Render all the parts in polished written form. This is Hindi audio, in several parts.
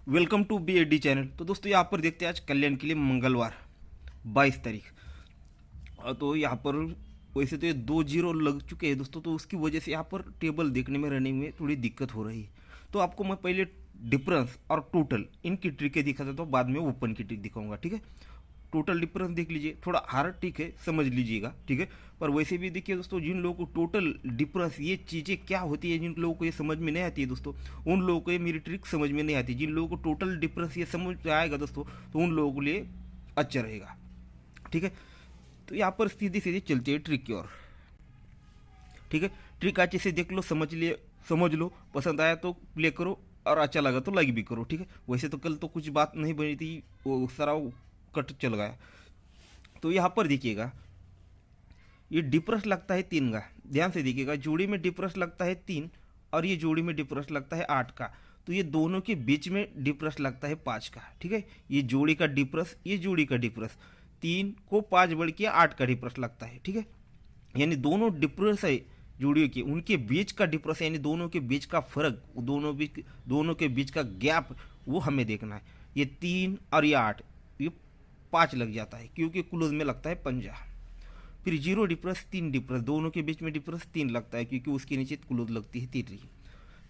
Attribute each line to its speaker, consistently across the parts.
Speaker 1: Welcome to BAD channel. तो दोस्तों यहाँ पर देखते हैं आज कल्याण के लिए मंगलवार 22 तारीख। तो यहाँ पर वैसे तो ये 2-0 लग चुके हैं दोस्तों, तो उसकी वजह से यहाँ पर टेबल देखने में रनिंग में थोड़ी दिक्कत हो रही है। तो आपको मैं पहले डिफरेंस और टोटल इनकी ट्रिकें दिखा देता हूँ, बाद में ओपन की ट्रिक दिखाऊंगा, ठीक है। टोटल डिफरेंस देख लीजिए, थोड़ा हार्ड ट्रिक है, समझ लीजिएगा, ठीक है। पर वैसे भी देखिए दोस्तों, जिन लोगों को टोटल डिफरेंस ये चीज़ें क्या होती है, जिन लोगों को ये समझ में नहीं आती है दोस्तों, उन लोगों को ये मेरी ट्रिक समझ में नहीं आती। जिन लोगों को टोटल डिफरेंस ये समझ में आएगा दोस्तों, तो उन लोगों के लिए अच्छा रहेगा, ठीक है। तो यहाँ पर सीधे सीधे चलते हैं ट्रिक की ओर, ठीक है। ट्रिक अच्छे से देख लो, समझ लो, पसंद आया तो प्ले करो और अच्छा लगा तो लाइक भी करो, ठीक है। वैसे तो कल तो कुछ बात नहीं बनी थी, वो सारा कट चल गया। तो यहाँ पर देखिएगा, ये डिफरेंस लगता है 3 का, ध्यान से देखिएगा। जोड़ी में डिफरेंस लगता है 3 और ये जोड़ी में डिफरेंस लगता है 8 का। तो ये दोनों के बीच में डिफरेंस लगता है 5 का, ठीक है। ये जोड़ी का डिफरेंस, ये जोड़ी का डिफरेंस, 3 को 5 बढ़ के 8 का डिफरेंस लगता है, ठीक है। यानी दोनों डिफरेंस है जोड़ियों के, उनके बीच का डिफरेंस, यानी दोनों के बीच का फर्क, दोनों के बीच का गैप, वो हमें देखना है। ये 3 और ये 8, ये 5 लग जाता है क्योंकि क्लोज में लगता है 5। फिर 0 डिफरेंस, 3 डिफरेंस, दोनों के बीच में डिफरेंस 3 लगता है क्योंकि उसके नीचे क्लोज लगती है 3।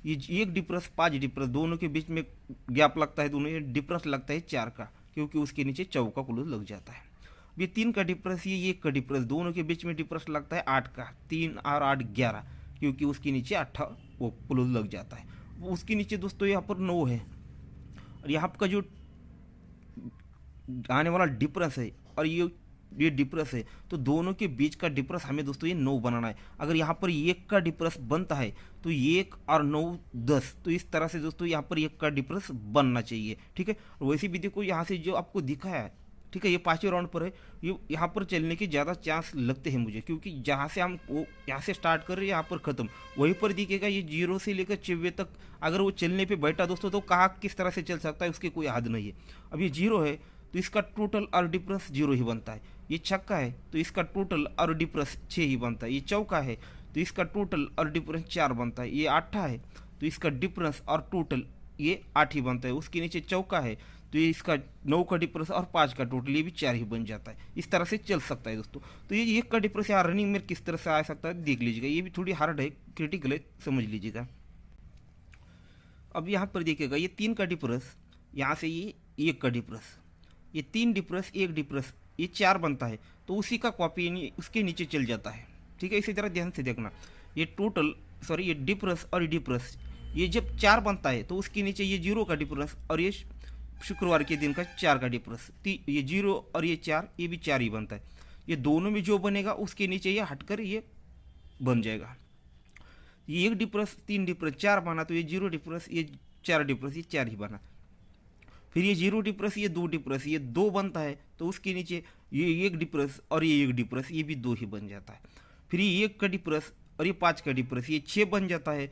Speaker 1: ये 1 डिफरेंस, 5 डिफरेंस, दोनों के बीच में गैप लगता है, दोनों डिफरेंस लगता है 4 का क्योंकि उसके नीचे चौका क्लोज लग जाता है। ये 3 का डिफरेंस, ये 1 का डिफरेंस, दोनों के बीच में डिफरेंस लगता है 8 का, 3 और 8 11 क्योंकि उसके नीचे 8 वो क्लोज लग जाता है। उसके नीचे दोस्तों यहाँ पर 9 है, और यहाँ का जो आने वाला डिफरेंस है और ये डिफरेंस है, तो दोनों के बीच का डिफरेंस हमें दोस्तों ये 9 बनाना है। अगर यहाँ पर 1 का डिफरेंस बनता है तो 1 और 9 10, तो इस तरह से दोस्तों यहाँ पर 1 का डिफरेंस बनना चाहिए, ठीक है। और वैसे भी देखो यहाँ से जो आपको दिखा है, ठीक है, ये 5वें राउंड पर है, ये यहाँ पर चलने के ज़्यादा चांस लगते हैं मुझे, क्योंकि जहाँ से हम वो यहाँ से स्टार्ट कर रहे हैं यहाँ पर ख़त्म वहीं पर दिखेगा। ये 0 से लेकर 6वें तक अगर वो चलने पे बैठा दोस्तों, तो कहाँ किस तरह से चल सकता है उसकी कोई हद नहीं है। अब ये 0 है तो इसका टोटल और डिफरेंस 0 ही बनता है। ये छक्का है तो इसका टोटल और डिफरेंस 6 ही बनता है। ये चौका है तो इसका टोटल और डिफरेंस 4 बनता है। ये 8 है तो इसका डिफरेंस और टोटल ये 8 ही बनता है। उसके नीचे चौका है तो ये इसका 9 का डिफरेंस और 5 का टोटल ये भी 4 ही बन जाता है। इस तरह से चल सकता है दोस्तों। तो ये 1 का डिफरेंस यहाँ रनिंग में किस तरह से आ सकता है देख लीजिएगा। ये भी थोड़ी हार्ड है, क्रिटिकल है, समझ लीजिएगा। अब यहाँ पर देखिएगा, ये 3 का डिफरेंस, यहाँ से ये 1 का डिफरेंस, ये 3 डिफरेंस, 1 डिफरेंस, ये 4 बनता है, तो उसी का कॉपी उसके नीचे चल जाता है, ठीक है। इसी तरह ध्यान से देखना, ये टोटल सॉरी ये डिफरेंस और डिफरेंस, ये जब 4 बनता है तो उसके नीचे ये 0 का डिफरेंस और ये शुक्रवार के दिन का 4 का डिफरेंस, ये 0 और ये 4, ये भी 4 ही बनता है। ये दोनों में जो बनेगा उसके नीचे ये हटकर ये बन जाएगा। ये 1 डिफरेंस, 3 डिफरेंस, 4 बना, तो ये 0 डिफरेंस, ये 4 डिफरेंस, ये 4 ही बना। फिर ये 0 डिफरेंस, ये 2 डिफरेंस, ये 2 बनता है, तो उसके नीचे ये 1 डिफरेंस और ये 1 डिफरेंस, ये भी 2 ही बन जाता है। फिर ये 1 का डिफरेंस और ये 5 का डिफरेंस, ये 6 बन जाता है,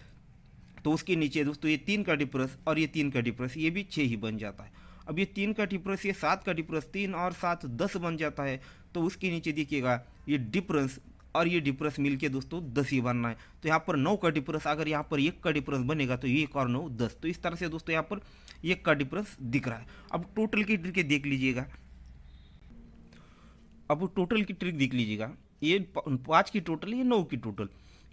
Speaker 1: तो उसके नीचे दोस्तों ये 3 का डिफरेंस और ये 3 का डिफरेंस, ये भी 6 ही बन जाता है। अब ये 3 का डिफरेंस, ये 7 का डिफरेंस, 3 और 7 10 बन जाता है, तो उसके नीचे देखिएगा ये डिफरेंस और ये डिफरेंस मिलके दोस्तों 10 ही बनना है। तो यहाँ पर 9 का डिफरेंस, अगर यहाँ पर 1 का डिफरेंस बनेगा तो 1 और 9 10, तो इस तरह से दोस्तों यहाँ पर 1 का डिफरेंस दिख रहा है। अब टोटल की ट्रिक देख लीजिएगा, अब टोटल की ट्रिक देख लीजिएगा। ये 5 की टोटल, ये 9 की टोटल,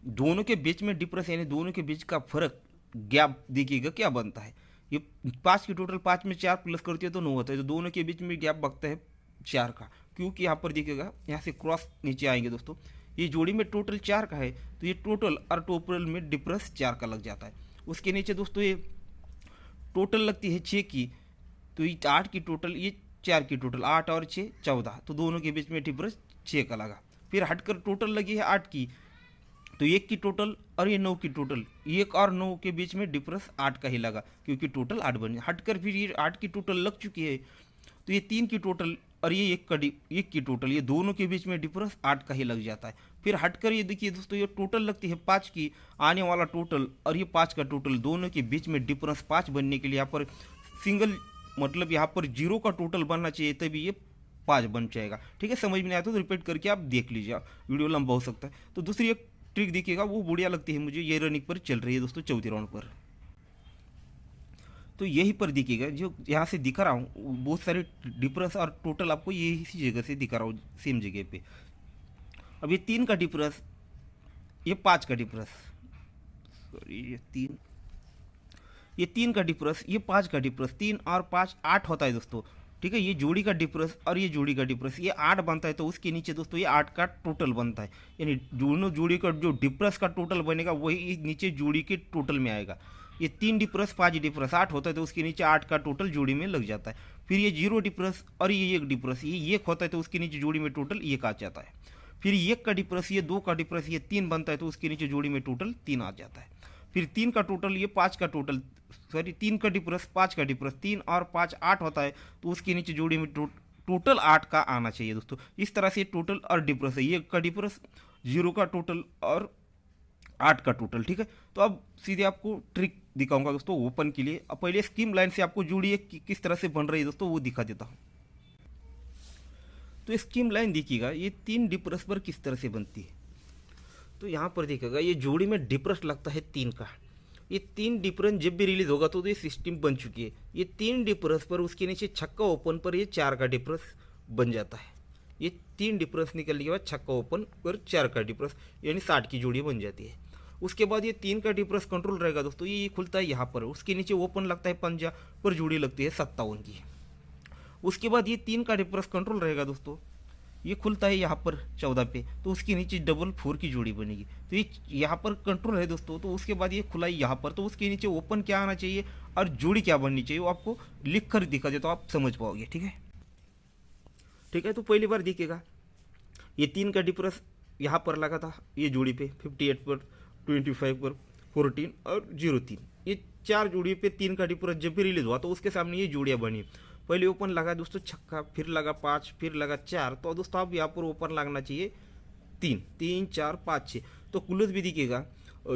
Speaker 1: दोनों के बीच में डिफरेंस यानी दोनों के बीच का फर्क, गैप देखिएगा क्या बनता है। ये 5 की टोटल, 5 में 4 प्लस करती है तो 9 होता है, तो दोनों के बीच में गैप बनता है 4 का, क्योंकि यहाँ पर देखिएगा यहाँ से क्रॉस नीचे आएंगे दोस्तों, ये जोड़ी में टोटल 4 का है, तो ये टोटल और टोटल में डिफरेंस 4 का लग जाता है। उसके नीचे दोस्तों ये टोटल लगती है 6 की, तो ये 8 की टोटल, ये 4 की टोटल, 8 और 6 14, तो दोनों के बीच में डिफरेंस 6 का लगा। फिर हटकर टोटल लगी है 8 की, तो 1 की टोटल और ये 9 की टोटल, 1 और 9 के बीच में डिफरेंस 8 का ही लगा क्योंकि टोटल 8 बन गया। हटकर फिर ये 8 की टोटल लग चुकी है, तो ये 3 की टोटल और ये 1 की टोटल, ये दोनों के बीच में डिफरेंस 8 का ही लग जाता है। फिर हटकर ये देखिए दोस्तों, ये टोटल लगती है 5 की, आने वाला टोटल और ये 5 का टोटल, दोनों के बीच में डिफरेंस 5 बनने के लिए यहाँ पर सिंगल, मतलब यहाँ पर 0 का टोटल बनना चाहिए, तभी ये 5 बन जाएगा, ठीक है। समझ में नहीं आया तो रिपीट करके आप देख लीजिए, वीडियो लंबा हो सकता है। तो दूसरी एक ट्रिक देखिएगा, वो बढ़िया लगती है मुझे, ये रनिंग पर चल रही है दोस्तों 4थे राउंड पर। तो यहीं पर दिखेगा जो यहाँ से दिखा रहा हूँ, बहुत सारे डिफरेंस और टोटल आपको ये इसी जगह से दिखा रहा हूँ, सेम जगह पे। अब ये 3 का डिफरेंस, ये 5 का डिफरेंस, सॉरी ये तीन का डिफरेंस, ये 5 का डिफरेंस, 3 और 5 8 होता है दोस्तों, ठीक है। ये जोड़ी का डिफरेंस और ये जोड़ी का डिफरेंस, ये 8 बनता है। तो उसके नीचे दोस्तों ये 8 का टोटल बनता है, यानी दोनों जोड़ी का जो डिफरेंस का टोटल बनेगा वही नीचे जोड़ी के टोटल में आएगा। ये 3 डिफरेंस 5 डिफरेंस 8 होता है, तो उसके नीचे 8 का टोटल जोड़ी में लग जाता है। फिर ये 0 डिफरेंस और ये 1 डिफरेंस, ये 1 होता है, तो उसके नीचे जोड़ी में टोटल 1 आ जाता है। फिर 1 का डिफरेंस, ये 2 का डिफरेंस, ये 3 बनता है, तो उसके नीचे जोड़ी में टोटल 3 आ जाता है। फिर 3 का टोटल, ये 5 का टोटल, सॉरी 3 का डिफरेंस 5 का डिफरेंस, 3 और 5 8 होता है, तो उसके नीचे जोड़ी में टोटल 8 का आना चाहिए दोस्तों। इस तरह से टोटल और डिफरेंस है, ये का डिफरेंस, 0 का टोटल और 8 का टोटल, ठीक है। तो अब सीधे आपको ट्रिक दिखाऊंगा दोस्तों ओपन के लिए। अब पहले स्कीम लाइन से आपको जोड़ी किस तरह से बन रही है दोस्तों वो दिखा देता हूँ। तो स्कीम लाइन देखिएगा, ये 3 डिफरेंस पर किस तरह से बनती है। तो यहाँ पर देखिएगा ये जोड़ी में डिफरेंस लगता है 3 का। ये 3 डिफरेंस जब भी रिलीज होगा तो ये सिस्टम बन चुकी है। ये 3 डिफरेंस पर उसके नीचे छक्का ओपन पर ये 4 का डिफरेंस बन जाता है। ये 3 डिफरेंस निकलने के बाद छक्का ओपन पर 4 का डिफरेंस, यानी 60 की जोड़ी बन जाती है। उसके बाद ये 3 का डिफरेंस कंट्रोल रहेगा दोस्तों, ये खुलता है यहाँ पर, उसके नीचे ओपन लगता है 5 पर जोड़ी लगती है 57 की। उसके बाद ये 3 का डिफरेंस कंट्रोल रहेगा दोस्तों, ये खुलता है यहाँ पर 14 पे, तो उसके नीचे 4 की जोड़ी बनेगी। तो ये यहाँ पर कंट्रोल है दोस्तों। तो उसके बाद ये खुला है यहाँ पर, तो उसके नीचे ओपन क्या आना चाहिए और जोड़ी क्या बननी चाहिए वो आपको लिख कर दिखा दे तो आप समझ पाओगे, ठीक है। ठीक है, तो पहली बार देखिएगा, ये 3 का डिफरेंस यहाँ पर लगा था, ये जोड़ी पे 58 पर, 25 पर, 14 और 03, ये 4 जोड़ी पे 3 का डिफरेंस जब भी रिलीज हुआ तो उसके सामने ये जोड़ियाँ बनी। पहले ओपन लगा दोस्तों छक्का, फिर लगा 5, फिर लगा 4, तो दोस्तों आप यहाँ पर ओपन लगना चाहिए 3, 3 4 5 6। तो क्लोज भी दिखेगा,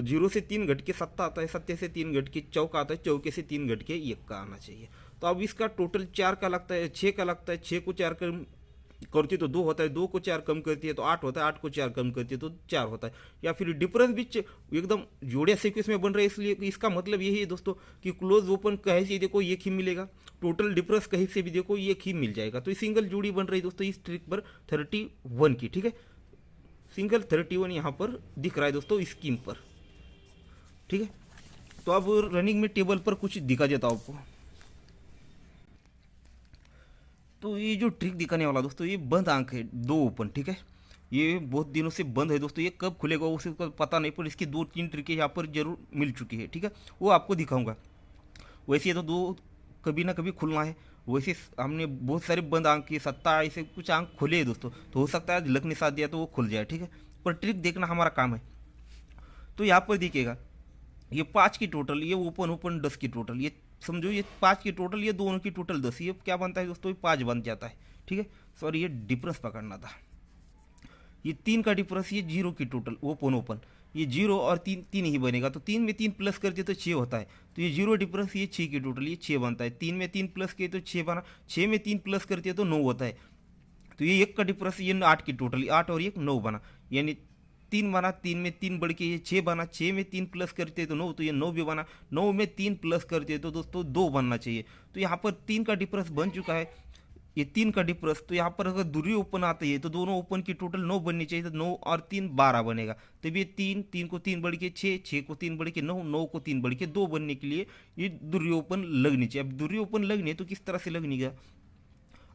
Speaker 1: 0 से 3 घट के 7 आता है, 7 से 3 घट के चौका आता है, चौके से 3 घट के 1 का आना चाहिए। तो अब इसका टोटल 4 का लगता है, 6 का लगता है, 6 को 4 करती है तो 2 होता है, 2 को 4 कम करती है तो 8 होता है, 8 को 4 कम करती है तो 4 होता है। या फिर डिफरेंस भी एकदम जोड़िया सीक्वेंस में बन रहा है, इसलिए इसका मतलब यही है दोस्तों कि क्लोज ओपन कहीं से देखो एक ही मिलेगा, टोटल डिफरेंस कहीं से भी देखो एक ही मिल जाएगा। तो सिंगल जोड़ी बन रही है दोस्तों इस ट्रिक पर 31 की, ठीक है। सिंगल 31 यहाँ पर दिख रहा है दोस्तों स्कीम पर, ठीक है। तो अब रनिंग में टेबल पर कुछ दिखा देता हूँ आपको। तो ये जो ट्रिक दिखाने वाला दोस्तों, ये बंद आंख है, 2 ओपन, ठीक है। ये बहुत दिनों से बंद है दोस्तों, ये कब खुलेगा उसे पता नहीं, पर इसकी 2-3 ट्रिकें यहाँ पर जरूर मिल चुकी है, ठीक है, वो आपको दिखाऊंगा। वैसे तो 2 कभी ना कभी खुलना है, वैसे हमने बहुत सारे बंद आंख की 7 ऐसे कुछ आंख खुले हैं दोस्तों, तो हो सकता है लक ने साथ दिया तो वो खुल जाए, ठीक है। पर ट्रिक देखना हमारा काम है। तो यहाँ पर देखिएगा ये 5 की टोटल, ये ओपन ओपन 10 की टोटल, ये समझो ये 5 की टोटल, ये दोनों की टोटल 10, ये क्या बनता है दोस्तों, ये 5 बन जाता है, ठीक है। सॉरी ये डिफरेंस पकड़ना था। ये 3 का डिफरेंस, ये 0 की टोटल ओपन ओपन, ये 0 और 3 ही बनेगा, तो 3 में 3 प्लस करते तो 6 होता है। तो ये 0 डिफरेंस, ये 6 की टोटल, ये 6 बनता है। 3 में 3 प्लस किए तो 6 बना, 6 में 3 प्लस करते तो 9 होता है। तो ये 1 का डिफरेंस, ये 8 की टोटल, 8 और 1 9 बना, यानी 3 बना, 3 में 3 बढ़ के ये 6 बना, 6 में 3 प्लस करते तो 9, तो ये 9 भी बना, 9 में 3 प्लस करते तो दोस्तों 2 बनना चाहिए। तो यहाँ पर 3 का डिफरेंस बन चुका है, ये 3 का डिफरेंस। तो यहाँ पर अगर दूरी ओपन आती है तो दोनों ओपन की टोटल 9 बननी चाहिए, तो 9 और 3 12 बनेगा। तो ये 3 को 3 बढ़ के 6, 6 को 3 बढ़ के 9, 9 को 3 बढ़ के 2 बनने के लिए ये दूरी ओपन लगनी चाहिए। अब दूरी ओपन लगनी है तो किस तरह से लगनी है,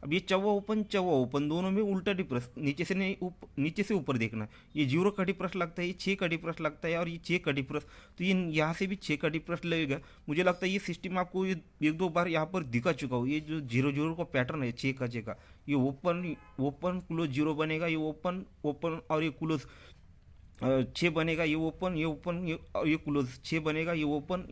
Speaker 1: अब ये चौवा ओपन दोनों में उल्टा डिफरेंस, नीचे से नहीं नीचे से ऊपर देखना। ये 0 का डिफरेंस लगता है, ये 6 का डिफरेंस लगता है और ये 6 का डिफरेंस, तो ये यहाँ से भी 6 का डिफरेंस लगेगा। मुझे लगता है ये सिस्टम आपको ये 1-2 बार यहाँ पर दिखा चुका हो। ये जो 0-0 का पैटर्न है 6 का, ये ओपन क्लोज 0 बनेगा, ये ओपन और ये क्लोज 6 बनेगा, ये ओपन और ये क्लोज 6 बनेगा, ये ओपन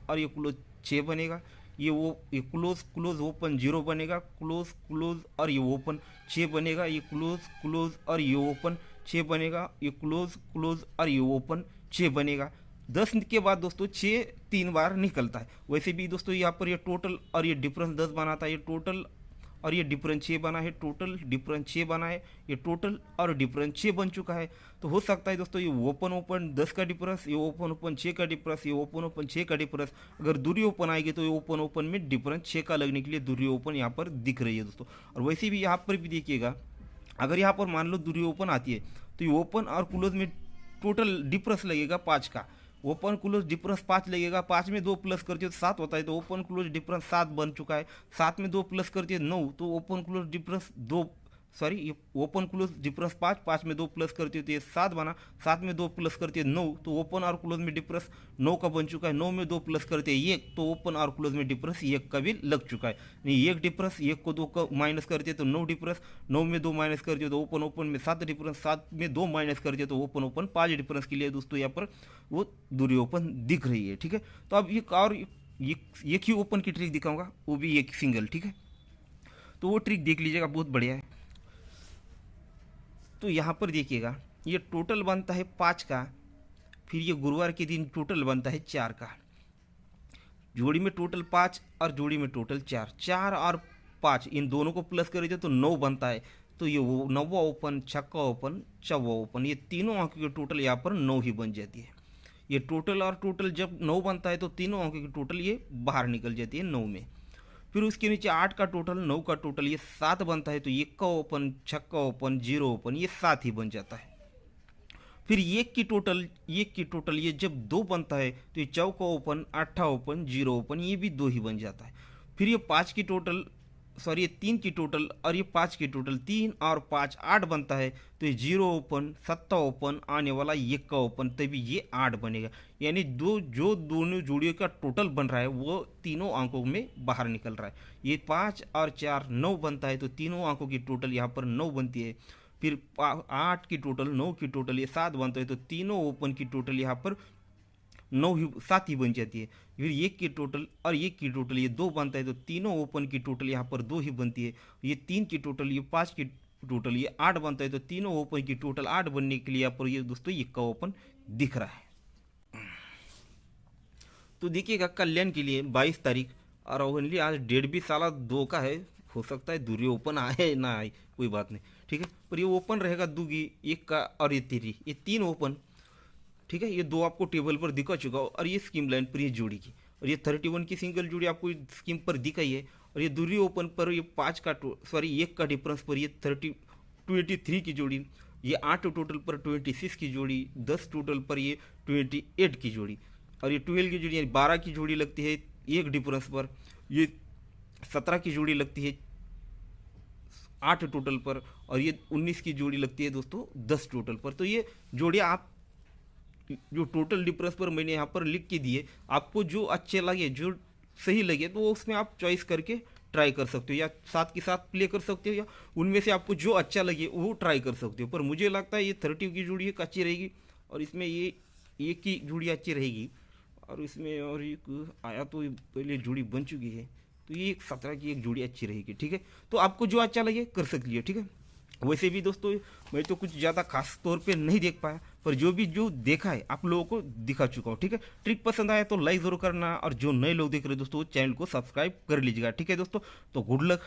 Speaker 1: और ये क्लोज 6 बनेगा, ये क्लोज ओपन 0 बनेगा, क्लोज और ये ओपन 6 बनेगा, ये क्लोज और ये ओपन 6 बनेगा, ये क्लोज और ये ओपन 6 बनेगा। 10 के बाद दोस्तों 6 3 बार निकलता है। वैसे भी दोस्तों यहाँ पर ये टोटल और ये डिफरेंस 10 बनाता है, ये टोटल और ये डिफरेंस 6 बना है, टोटल डिफरेंस 6 बना है, ये टोटल और डिफरेंस 6 बन चुका है। तो हो सकता है दोस्तों ये ओपन ओपन 10 का डिफरेंस, ये ओपन ओपन 6 का डिफरेंस, ये ओपन ओपन 6 का डिफरेंस, अगर दूरी ओपन आएगी तो ये ओपन ओपन में डिफरेंस 6 का लगने के लिए दूरी ओपन यहाँ पर दिख रही है दोस्तों। और वैसे भी यहाँ पर भी देखिएगा, अगर यहाँ पर मान लो दूरी ओपन आती है तो ये ओपन और क्लोज में टोटल डिफरेंस लगेगा 5 का, ओपन क्लोज डिफरेंस 5 लगेगा, 5 में 2 प्लस करते हो तो 7 होता है, तो ओपन क्लोज डिफरेंस 7 बन चुका है। 7 में 2 प्लस करते हो 9, तो ओपन क्लोज डिफरेंस 2, सॉरी ये ओपन क्लोज डिफरेंस 5, 5 में 2 प्लस करते हो तो ये 7 बना, 7 में 2 प्लस करते हो 9, तो ओपन और क्लोज में डिफरेंस 9 का बन चुका है। 9 में 2 प्लस करते हैं 1, तो ओपन और क्लोज में डिफरेंस 1 का भी लग चुका है। नहीं 1 डिफरेंस, 1 को 2 का माइनस करते हैं तो 9 डिफरेंस, 9 में 2 माइनस करते हो तो ओपन ओपन में 7 डिफरेंस, 7 में 2 माइनस करते हो तो ओपन ओपन 5 डिफरेंस के लिए दोस्तों यहाँ पर वो दूरी ओपन दिख रही है। ठीक है, तो अब ये और एक ही ओपन की ट्रिक दिखाऊंगा, वो भी एक सिंगल। ठीक है, तो वो ट्रिक देख लीजिएगा, बहुत बढ़िया है। तो यहाँ पर देखिएगा ये टोटल बनता है 5 का, फिर ये गुरुवार के दिन टोटल बनता है 4 का, जोड़ी में टोटल 5 और जोड़ी में टोटल 4, 4 और 5 इन दोनों को प्लस करेंगे तो 9 बनता है। तो ये वो 9वां ओपन, 6वां ओपन, 4वां ओपन, ये तीनों अंकों की टोटल यहाँ पर 9 ही बन जाती है। ये टोटल और टोटल जब 9 बनता है तो तीनों अंकों की टोटल ये बाहर निकल जाती है 9 में। फिर उसके नीचे 8 का टोटल, 9 का टोटल, ये 7 बनता है, तो 1 का ओपन, 6 का ओपन, 0 ओपन, ये 7 ही बन जाता है। फिर 1 की टोटल ये जब 2 बनता है तो ये 4 का ओपन, 8 ओपन, 0 ओपन, ये भी 2 ही बन जाता है। फिर ये 5 की टोटल, सॉरी ये 3 की टोटल और ये 5 की टोटल, 3 और 5 8 बनता है, तो ये 0 ओपन, 7 ओपन, आने वाला 1 का ओपन, तभी ये 8 बनेगा। यानी जो दोनों जोड़ियों का टोटल बन रहा है वो तीनों अंकों में बाहर निकल रहा है। ये 5 और 4 9 बनता है, तो तीनों अंकों की टोटल यहाँ पर 9 बनती है। फिर 8 की टोटल, 9 की टोटल, ये 7 बनता है, तो तीनों ओपन की टोटल यहाँ पर 9 ही 7 ही बन जाती है। फिर 1 की टोटल और 1 की टोटल, ये 2 बनता है, तो तीनों ओपन की टोटल यहाँ पर 2 ही बनती है। ये 3 की टोटल, ये 5 की टोटल, ये 8 बनता है, तो तीनों ओपन की टोटल 8 बनने के लिए यहाँ पर ये दोस्तों 1 का ओपन दिख रहा है। तो देखिएगा कल्याण के लिए 22 तारीख, और ओनली आज डेट भी साला 2 का है, हो सकता है दूरी ओपन आए ना आए, कोई बात नहीं। ठीक है, पर ये ओपन रहेगा दूगी 1 का और ये 3, ये 3 ओपन। ठीक है, ये 2 आपको टेबल पर दिखा चुका हो, और ये स्कीम लाइन पर ये जोड़ी की, और ये 31 की सिंगल जोड़ी आपको स्कीम पर दिखाई है। और ये दूरी ओपन पर ये 5 का सॉरी 1 का डिफरेंस पर ये 23 की जोड़ी, ये 8 टोटल पर 26 की जोड़ी, 10 टोटल पर ये 28 की जोड़ी, और ये 12 की जोड़ी यानी 12 की जोड़ी लगती है 1 डिफरेंस पर, ये 17 की जोड़ी लगती है 8 टोटल पर, और ये 19 की जोड़ी लगती है दोस्तों 10 टोटल पर। तो ये जोड़ियाँ आप जो टोटल डिफरेंस पर मैंने यहाँ पर लिख के दिए, आपको जो अच्छे लगे, जो सही लगे, तो उसमें आप चॉइस करके ट्राई कर सकते हो, या साथ के साथ प्ले कर सकते हो, या उनमें से आपको जो अच्छा लगे वो ट्राई कर सकते हो। पर मुझे लगता है ये 30 की जोड़ी एक अच्छी रहेगी, और इसमें ये 1 की जोड़ी अच्छी रहेगी, और इसमें और एक आया तो पहले जोड़ी बन चुकी है, तो ये 17 की एक जोड़ी अच्छी रहेगी। ठीक है, तो आपको जो अच्छा लगे कर सकती है। ठीक है, वैसे भी दोस्तों मैं तो कुछ ज़्यादा खास तौर पे नहीं देख पाया, पर जो देखा है आप लोगों को दिखा चुका हूँ। ठीक है, ट्रिक पसंद आया तो लाइक ज़रूर करना, और जो नए लोग देख रहे हैं दोस्तों चैनल को सब्सक्राइब कर लीजिएगा। ठीक है दोस्तों, तो गुड लक।